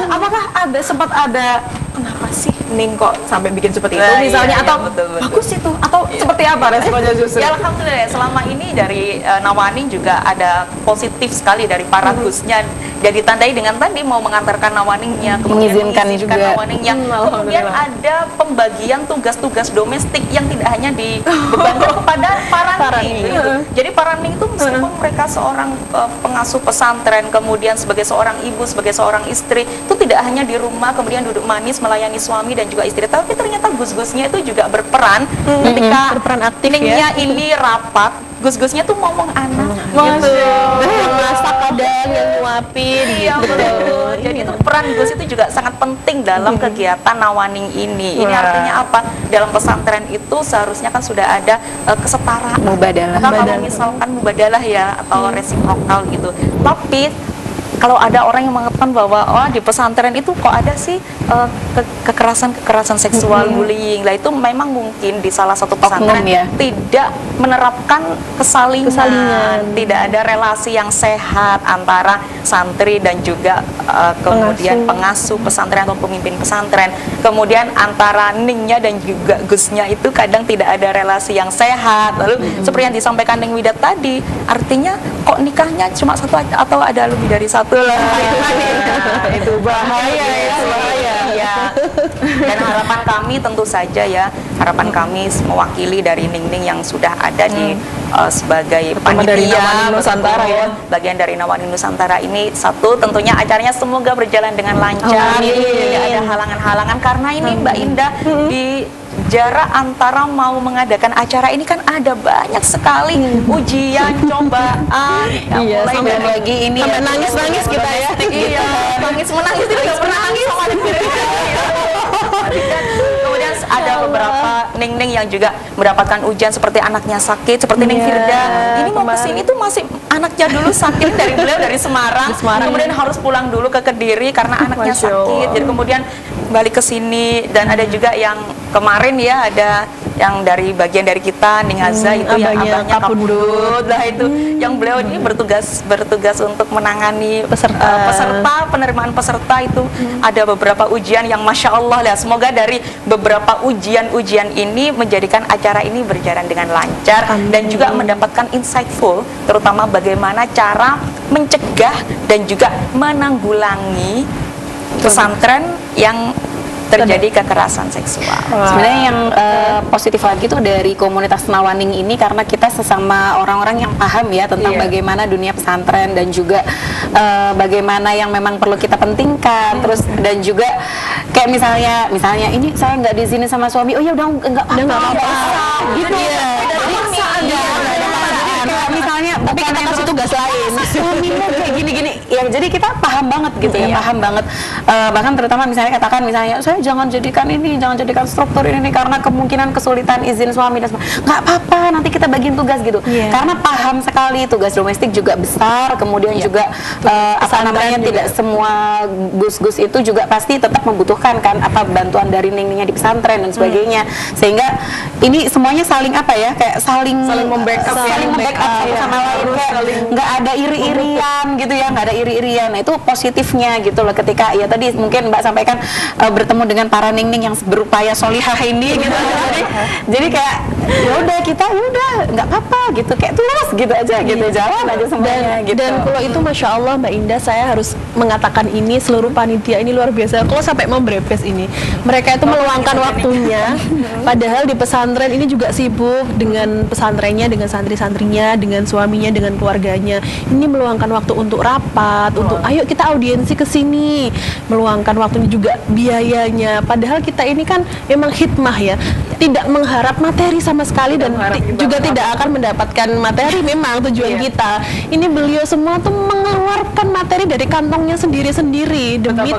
apakah sempat ada kenapa sih Ning kok sampai bikin seperti itu Nah, misalnya, iya, atau betul. bagus itu, atau seperti apa responnya justru? Ya alhamdulillah, selama ini dari Nawaning juga ada positif sekali dari para Gusnya. Jadi ditandai dengan tadi mau mengantarkan Nawaningnya, kemudian Mengizinkan juga. Nawaningnya. Kemudian alhamdulillah. ada pembagian tugas-tugas domestik yang tidak hanya dibebankan kepada para Ning. Gitu. Jadi para Ning itu meskipun mereka seorang pengasuh pesantren, kemudian sebagai seorang ibu, sebagai seorang istri, itu tidak hanya di rumah kemudian duduk manis melayani suami dan juga istri, tapi ternyata gus-gusnya itu juga berperan ketika Berperan aktif Ningnya ya. ini rapat, gus-gusnya tuh ngomong anak gitu. Masak kadang yang nyuapin Iya gitu. betul. Jadi itu peran Gus itu juga sangat penting dalam kegiatan nawaning ini. Ini Wah. artinya apa? Dalam pesantren itu seharusnya kan sudah ada kesetaraan. Mubadalah. Maka kalau misalkan mubadalah ya atau resiprokal gitu. Tapi kalau ada orang yang mengatakan bahwa oh di pesantren itu kok ada sih kekerasan seksual, bullying, lah itu memang mungkin di salah satu pesantren Oknum ya. tidak menerapkan kesalingan, tidak ada relasi yang sehat antara santri dan juga kemudian pengasuh pesantren atau pemimpin pesantren. Kemudian antara ningnya dan juga gusnya itu kadang tidak ada relasi yang sehat. Lalu seperti yang disampaikan Ning Widat tadi, artinya kok nikahnya cuma satu atau ada lebih dari satu lah. Itu bahaya ya, bahaya. Iya. Dan harapan kami tentu saja ya, harapan kami mewakili dari Ning-Ning yang sudah ada di sebagai Terutama dari panitia Nawaning Nusantara ya. bagian dari Nawaning Nusantara ini. Satu, tentunya acaranya semoga berjalan dengan lancar, tidak ada halangan-halangan karena ini Mbak Indah di jarak antara mau mengadakan acara ini kan ada banyak sekali ujian, cobaan. Iya, mulai sampai dari lagi ini sampai ya, nangis-nangis kita ya. iya, nangis menangis tidak pernah nangis sama kemudian ada beberapa Ning-Ning yang juga mendapatkan ujian seperti anaknya sakit seperti Ning Firda ini mau kesini tuh masih anaknya dulu sakit dari beliau dari Semarang, kemudian harus pulang dulu ke Kediri karena anaknya Masya Allah. sakit, jadi kemudian balik ke sini. Dan ada juga yang kemarin ya, ada yang dari bagian dari kita Ning Haza itu yang abahnya abahnya Kapundut. Kapundut lah itu yang beliau ini bertugas untuk menangani Peserta. penerimaan peserta itu. Ada beberapa ujian yang Masya Allah lah, semoga dari beberapa ujian ini menjadikan acara ini berjalan dengan lancar dan juga mendapatkan insightful, terutama bagaimana cara mencegah dan juga menanggulangi pesantren yang terjadi kekerasan seksual. Sebenarnya yang positif lagi tuh dari komunitas Nawaning ini karena kita sesama orang-orang yang paham ya tentang bagaimana dunia pesantren dan juga bagaimana yang memang perlu kita pentingkan. Terus dan juga kayak misalnya ini saya nggak diizinin sama suami, oh ya udah nggak apa-apa gitu. Misalnya tapi kita kasih tugas lain suamimu kayak gini-gini ya, jadi kita paham banget gitu ya, paham banget. Bahkan terutama misalnya katakan misalnya saya jangan jadikan struktur ini karena kemungkinan kesulitan izin suami dan sebagainya. Nggak apa-apa, nanti kita bagiin tugas gitu. Karena paham sekali tugas domestik juga besar, kemudian juga tidak semua gus-gus itu juga pasti tetap membutuhkan kan bantuan dari Ning-Ningnya di pesantren dan sebagainya. Sehingga ini semuanya saling kayak saling membackup satu sama lain, kayak nggak ada iri-irian gitu ya, nggak ada iri-irian. Nah, itu positifnya gitu loh ketika ya tadi mungkin Mbak sampaikan bertemu dengan para Ning-Ning yang berupaya solihah ini gitu. Jadi kayak kita nggak apa-apa gitu, kayak tulus gitu aja gitu, jalan aja semuanya gitu. Dan kalau itu Masya Allah Mbak Indah, saya harus mengatakan ini, seluruh panitia ini luar biasa. Kalau sampai membrepes ini, mereka itu meluangkan waktunya, padahal di pesantren ini juga sibuk dengan pesantrennya, dengan santri-santrinya, dengan suaminya, dengan keluarganya. Ini meluangkan waktu untuk rapat, untuk ayo kita audiensi ke sini, meluangkan waktunya juga biayanya. Padahal kita ini kan memang hikmah ya, tidak mengharap materi sama sekali dan juga tidak akan mendapatkan materi. Memang tujuan kita ini beliau semua tuh mengeluarkan materi dari kantongnya sendiri-sendiri demi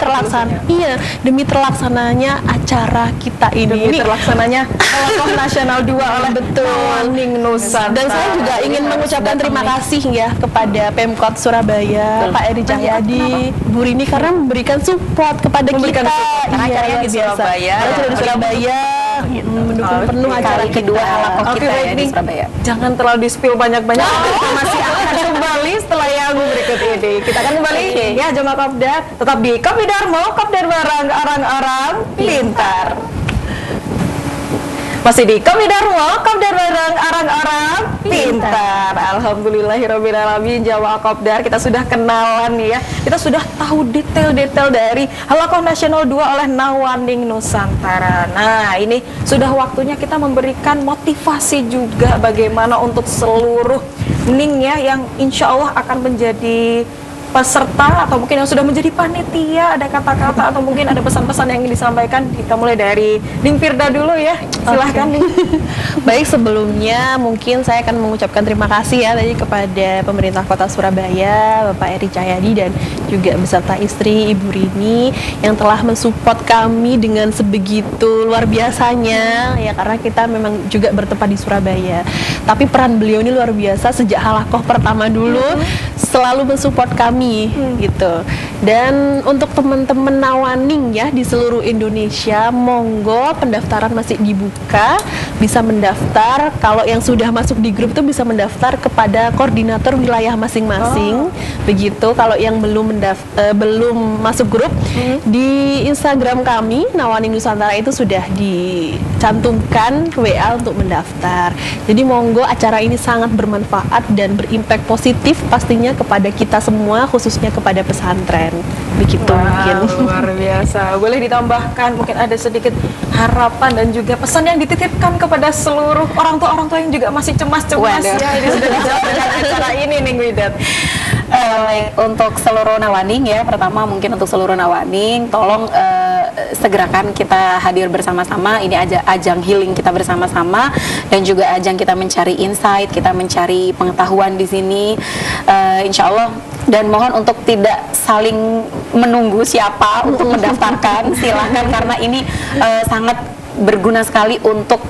demi terlaksananya acara kita ini. Demi terlaksananya Halaqah Nasional 2 oleh Nawaning Nusantara. Dan saya juga ingin mengucapkan terima kasih ya kepada Pemkot Surabaya, Pak Eri Cahyadi, Bu Rini karena memberikan support kepada kita. Karena acaranya di Surabaya. Karena di Surabaya mendukung penuh acara kedua Halaqah kita ya di Surabaya. Jangan terlalu di-spill banyak-banyak. Kita masih akan kembali setelah yang berikut ini. Kita akan kembali ya Jamaah Kopdar, tetap di Kopi Darmo, Kopdar bareng orang-orang pintar. Masih di Kopi Darmo, Kopdar bareng orang-orang pintar. Alhamdulillahirrabbilalamin, Jamaah Kopdar, kita sudah kenalan nih ya. Kita sudah tahu detail-detail dari Halaqah Nasional 2 oleh Nawaning Nusantara. Nah, ini sudah waktunya kita memberikan motivasi juga bagaimana untuk seluruh Ning ya yang insya Allah akan menjadi peserta atau mungkin yang sudah menjadi panitia, ada kata-kata atau mungkin ada pesan-pesan yang ingin disampaikan? Kita mulai dari Ning Firda dulu ya, silahkan Ning. Baik, sebelumnya mungkin saya akan mengucapkan terima kasih ya tadi kepada pemerintah Kota Surabaya, Bapak Eri Cahyadi dan juga beserta istri Ibu Rini yang telah mensupport kami dengan sebegitu luar biasanya ya, karena kita memang juga bertempat di Surabaya. Tapi peran beliau ini luar biasa sejak halakoh pertama dulu selalu mensupport kami gitu. Dan untuk teman-teman Nawaning ya di seluruh Indonesia, monggo pendaftaran masih dibuka, bisa mendaftar. Kalau yang sudah masuk di grup itu bisa mendaftar kepada koordinator wilayah masing-masing. Begitu. Kalau yang belum masuk grup, di Instagram kami Nawaning Nusantara itu sudah dicantumkan WA untuk mendaftar. Jadi monggo, acara ini sangat bermanfaat dan berimpact positif pastinya kepada kita semua, khususnya kepada pesantren. Begitu mungkin. Luar biasa. Boleh ditambahkan mungkin ada sedikit harapan dan juga pesan yang dititipkan kepada seluruh orang tua yang juga masih cemas-cemas ya, ini sudah dijawab dengan acara ini nih Widat. Untuk seluruh Nawaning ya, pertama mungkin untuk seluruh Nawaning, tolong segerakan kita hadir bersama-sama. Ini ajang healing kita bersama-sama dan juga ajang kita mencari insight, kita mencari pengetahuan di sini. Insya Allah, dan mohon untuk tidak saling menunggu siapa untuk mendaftarkan. Silahkan, karena ini sangat berguna sekali untuk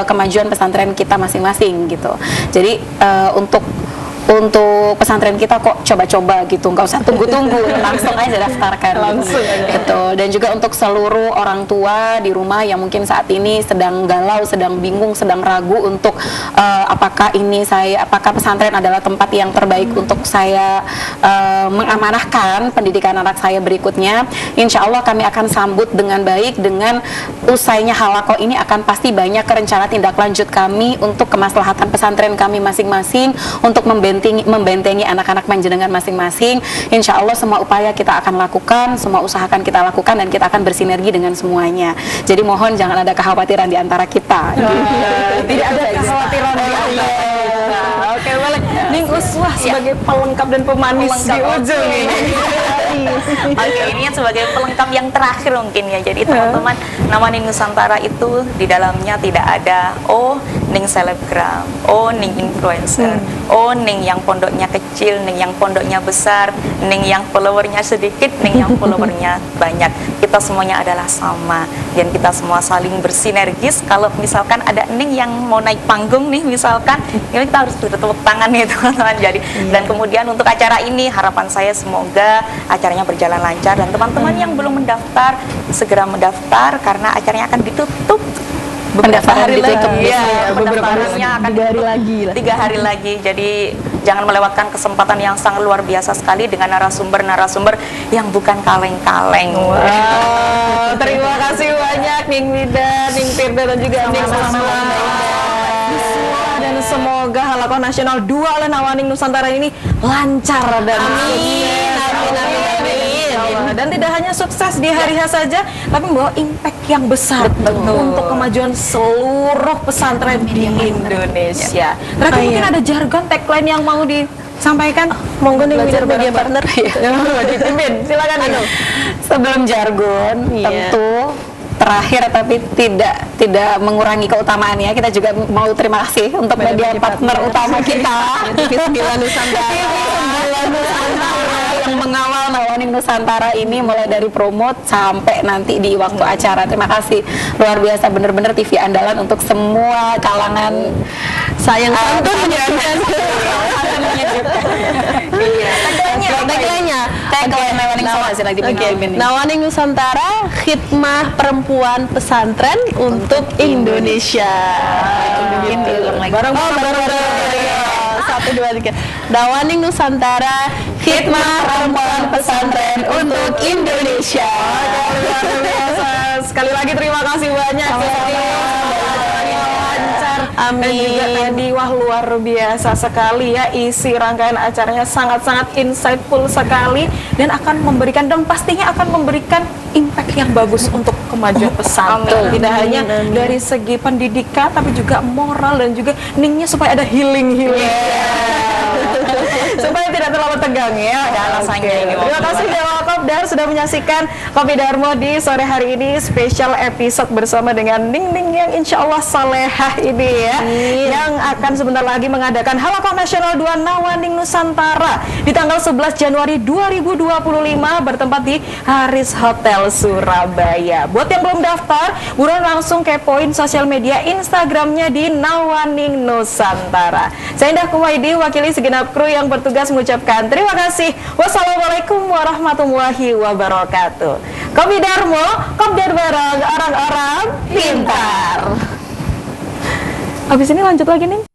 kemajuan pesantren kita masing-masing gitu. Jadi untuk pesantren kita kok coba-coba gitu, nggak usah tunggu-tunggu, langsung aja daftarkan Langsung aja. gitu. Dan juga untuk seluruh orang tua di rumah yang mungkin saat ini sedang galau, sedang bingung, sedang ragu untuk apakah pesantren adalah tempat yang terbaik untuk saya mengamanahkan pendidikan anak saya berikutnya. Insya Allah kami akan sambut dengan baik. Dengan usainya halakoh ini akan pasti banyak rencana tindak lanjut kami untuk kemaslahatan pesantren kami masing-masing, untuk membentengi anak-anak panjenengan masing-masing. Insya Allah semua upaya kita akan lakukan, semua usaha akan kita lakukan, dan kita akan bersinergi dengan semuanya. Jadi mohon jangan ada kekhawatiran di antara kita. Tidak ada kekhawatiran di antara kita. Oke, boleh. Ning Uswah sebagai pelengkap dan pemanis di ujung ini. Oke, ini sebagai pelengkap yang terakhir mungkin ya. Jadi teman-teman, Nawaning Nusantara itu di dalamnya tidak ada Ning selebgram, Ning influencer, Ning yang pondoknya kecil, Ning yang pondoknya besar, Ning yang followernya sedikit, Ning yang followernya banyak. Kita semuanya adalah sama dan kita semua saling bersinergis. Kalau misalkan ada Ning yang mau naik panggung nih misalkan, ini kita harus bertepuk tangan nih teman-teman. Jadi dan kemudian untuk acara ini harapan saya semoga acaranya berjalan lancar, dan teman-teman yang belum mendaftar segera mendaftar karena acaranya akan ditutup beberapa hari lagi. Ya, pendaftarannya akan 3 hari lagi lah. 3 hari lagi. Jadi jangan melewatkan kesempatan yang sangat luar biasa sekali dengan narasumber yang bukan kaleng-kaleng. Wow, terima kasih banyak Ning Widat, Ning Firda dan juga Ning Uswah. Dan semoga halakoh nasional 2 oleh Nawaning Nusantara ini lancar dan dan tidak hanya sukses di hari H saja, tapi membawa impact yang besar untuk kemajuan seluruh pesantren di Indonesia. Terakhir mungkin ada jargon tagline yang mau disampaikan, monggo nih media partner. Dipimpin, silakan Anu. Sebelum jargon, tentu terakhir tapi tidak mengurangi keutamaannya, kita juga mau terima kasih untuk media partner utama kita, TV 9 Nusantara yang mengawal Nawaning Nusantara ini mulai dari promote sampai nanti di waktu acara. Terima kasih luar biasa, bener-bener TV andalan untuk semua kalangan sayang santun Nawaning Nusantara, khidmah perempuan pesantren untuk Indonesia. Bareng-bareng. 1, 2, 3. Nawaning Nusantara, khidmah perempuan pesantren untuk Indonesia. Sekali lagi terima kasih banyak. Amin. Dan juga tadi wah luar biasa sekali ya, isi rangkaian acaranya sangat-sangat insightful sekali dan akan memberikan, dan pastinya akan memberikan impact yang bagus untuk kemajuan pesantren. Tidak hanya dari segi pendidikan tapi juga moral dan juga ningnya supaya ada healing. Supaya tidak terlalu tegang ya. Ada alasannya ini, Mbak. Terima kasih Dewa Kopdar sudah menyaksikan Kopi Darmo di sore hari ini, spesial episode bersama dengan Ning Ning yang insya Allah salehah ini ya, yang akan sebentar lagi mengadakan Halakoh Nasional 2 Nawaning Nusantara di tanggal 11 Januari 2025 bertempat di Haris Hotel Surabaya. Buat yang belum daftar, buruan langsung kepoin sosial media Instagramnya di Nawaning Nusantara. Saya Indah Kuwaidi, wakili segenap kru yang bertugas mengucapkan terima kasih. Wassalamualaikum warahmatullahi wabarakatuh. Kopi Darmo, kopdar bareng orang-orang pintar. Habis ini lanjut lagi nih.